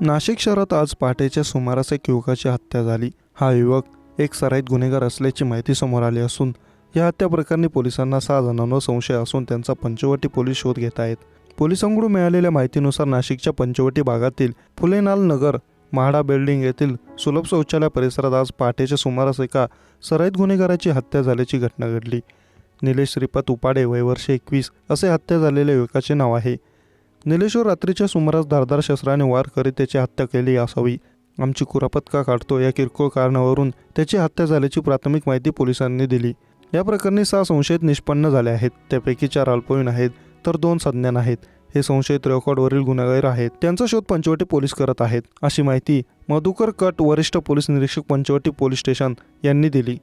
नाशिक शहरात आज पहाटेच्या सुमारास एक युवकाची हत्या झाली. हा युवक एक सराईत गुन्हेगार असल्याची माहिती समोर आली असून या हत्या प्रकरणी पोलिसांना 6 जणांवर संशय असून त्यांचा पंचवटी पोलीस शोध घेत आहेत. पोलिसांकडून मिळालेल्या माहितीनुसार नाशिकच्या पंचवटी भागातील फुलेनाल नगर म्हाडा बिल्डिंग येथील सुलभ शौचालय परिसरात आज पहाटेच्या सुमारास एका सराईत गुन्हेगाराची हत्या झाल्याची घटना घडली. निलेश श्रीपत उपाडे वय वर्ष 21 असे हत्या झालेल्या युवकाचे नाव आहे. निलेशवर रात्रीच्या सुमारास धारदार शस्त्राने वार करीत त्याची हत्या केली असावी. आमची कुरापत का काढतो या किरकोळ कारणावरून त्याची हत्या झाल्याची प्राथमिक माहिती पोलिसांनी दिली. या प्रकरणी 6 संशयित निष्पन्न झाले आहेत. त्यापैकी 4 अल्पवयीन आहेत तर 2 संज्ञान आहेत. हे संशयित रेकॉर्डवरील गुन्हेगार आहेत. त्यांचा शोध पंचवटी पोलीस करत आहेत, अशी माहिती मधुकर कट वरिष्ठ पोलीस निरीक्षक पंचवटी पोलीस स्टेशन यांनी दिली.